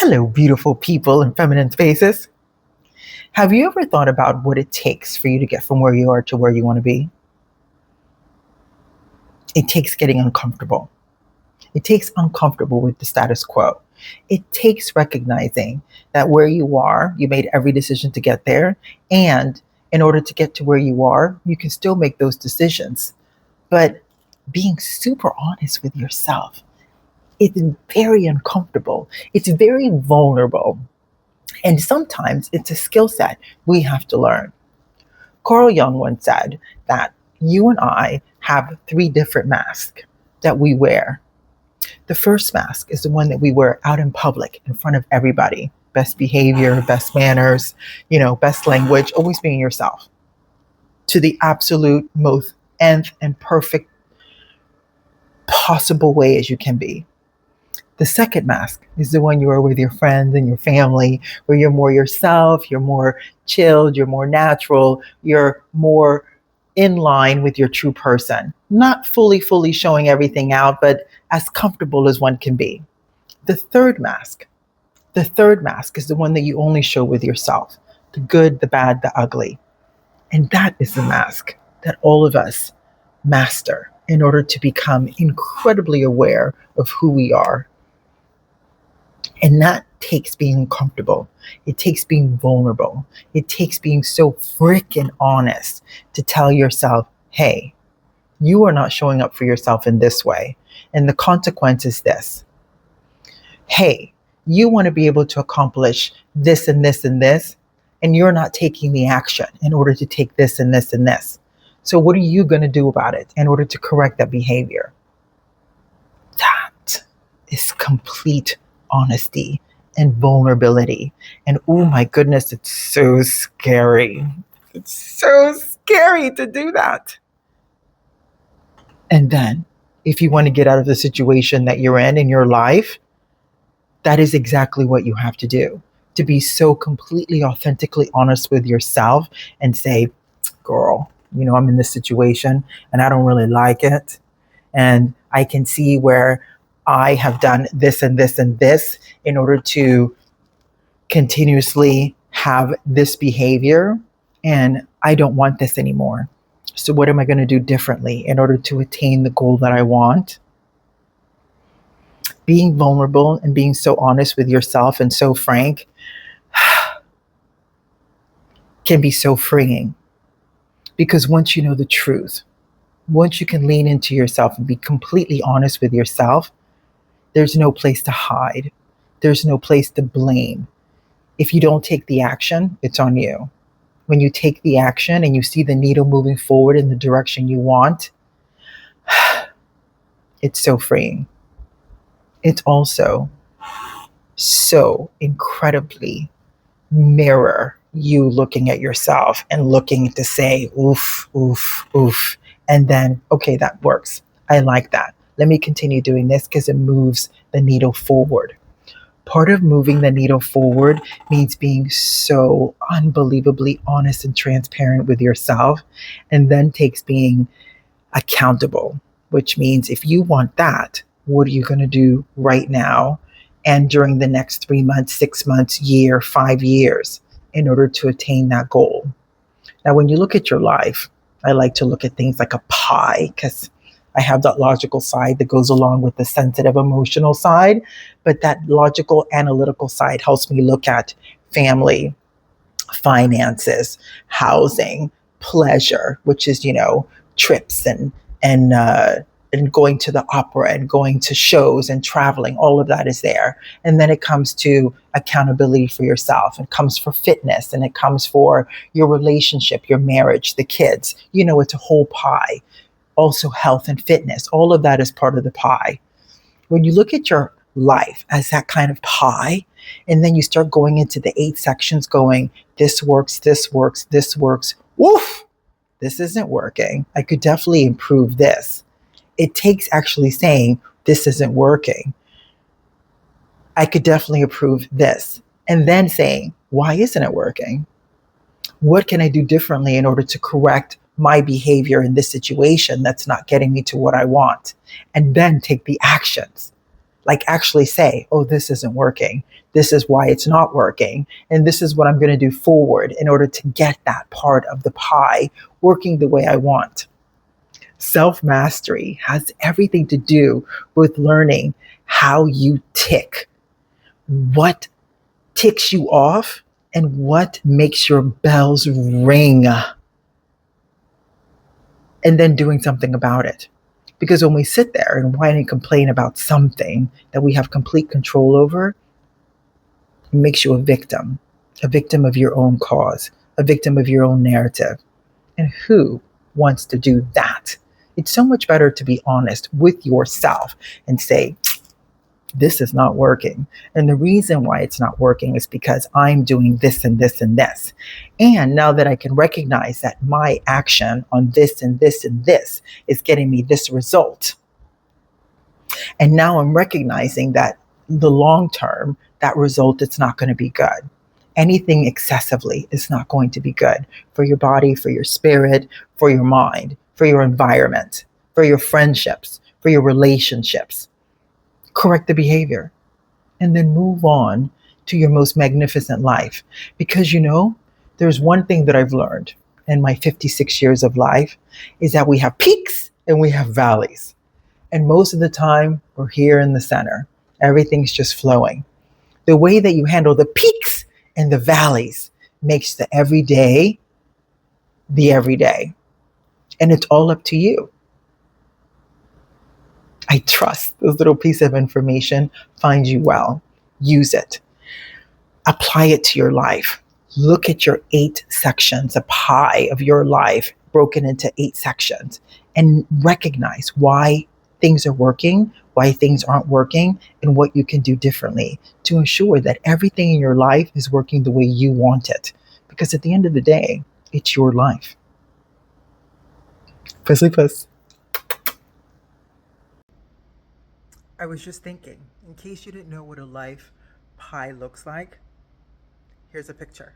Hello, beautiful people in feminine spaces. Have you ever thought about what it takes for you to get from where you are to where you want to be? It takes getting uncomfortable. It takes uncomfortable with the status quo. It takes recognizing that where you are, you made every decision to get there. And in order to get to where you are, you can still make those decisions. But being super honest with yourself, it's very uncomfortable. It's very vulnerable. And sometimes it's a skill set we have to learn. Carl Jung once said that you and I have three different masks that we wear. The first mask is the one that we wear out in public in front of everybody. Best behavior, best manners, best language, always being yourself to the absolute most nth and perfect possible way as you can be. The second mask is the one you wear with your friends and your family, where you're more yourself, you're more chilled, you're more natural, you're more in line with your true person. Not fully showing everything out, but as comfortable as one can be. The third mask is the one that you only show with yourself. The good, the bad, the ugly. And that is the mask that all of us master in order to become incredibly aware of who we are. And that takes being comfortable. It takes being vulnerable. It takes being so freaking honest to tell yourself, hey, you are not showing up for yourself in this way. And the consequence is this. Hey, you want to be able to accomplish this and this and this, and you're not taking the action in order to take this and this and this. So what are you going to do about it in order to correct that behavior? That is complete honesty and vulnerability. And oh my goodness, it's so scary. It's so scary to do that. And then if you want to get out of the situation that you're in your life, that is exactly what you have to do. To be so completely authentically honest with yourself and say, girl, I'm in this situation and I don't really like it. And I can see where I have done this and this and this in order to continuously have this behavior, and I don't want this anymore. So what am I going to do differently in order to attain the goal that I want? Being vulnerable and being so honest with yourself and so frank can be so freeing. Because once you know the truth, once you can lean into yourself and be completely honest with yourself, there's no place to hide. There's no place to blame. If you don't take the action, it's on you. When you take the action and you see the needle moving forward in the direction you want, it's so freeing. It's also so incredibly mirror you looking at yourself and looking to say, oof, oof, oof. And then, okay, that works. I like that. Let me continue doing this because it moves the needle forward. Part of moving the needle forward means being so unbelievably honest and transparent with yourself, and then takes being accountable, which means if you want that, what are you going to do right now and during the next 3 months, 6 months, year, 5 years in order to attain that goal? Now, when you look at your life, I like to look at things like a pie because I have that logical side that goes along with the sensitive emotional side, but that logical analytical side helps me look at family, finances, housing, pleasure, which is, trips and going to the opera and going to shows and traveling. All of that is there. And then it comes to accountability for yourself. It comes for fitness, and it comes for your relationship, your marriage, the kids. It's a whole pie. Also health and fitness. All of that is part of the pie. When you look at your life as that kind of pie, and then you start going into the 8 sections going, this works, this works, this works. Woof, this isn't working. I could definitely improve this. It takes actually saying, this isn't working. I could definitely improve this. And then saying, why isn't it working? What can I do differently in order to correct my behavior in this situation that's not getting me to what I want? And then take the actions. Like actually say, oh, this isn't working. This is why it's not working. And this is what I'm going to do forward in order to get that part of the pie working the way I want. Self mastery has everything to do with learning how you tick, what ticks you off, and what makes your bells ring, and then doing something about it. Because when we sit there and whine and complain about something that we have complete control over, it makes you a victim of your own cause, a victim of your own narrative. And who wants to do that? It's so much better to be honest with yourself and say, this is not working. And the reason why it's not working is because I'm doing this and this and this. And now that I can recognize that my action on this and this and this is getting me this result, and now I'm recognizing that the long term, that result, it's not going to be good. Anything excessively is not going to be good for your body, for your spirit, for your mind, for your environment, for your friendships, for your relationships. Correct the behavior and then move on to your most magnificent life. Because there's one thing that I've learned in my 56 years of life is that we have peaks and we have valleys. And most of the time, we're here in the center. Everything's just flowing. The way that you handle the peaks and the valleys makes the everyday. And it's all up to you. I trust this little piece of information finds you well. Use it. Apply it to your life. Look at your 8 sections, a pie of your life broken into 8 sections, and recognize why things are working, why things aren't working, and what you can do differently to ensure that everything in your life is working the way you want it. Because at the end of the day, it's your life. Pussily Puss. I was just thinking, in case you didn't know what a life pie looks like, here's a picture.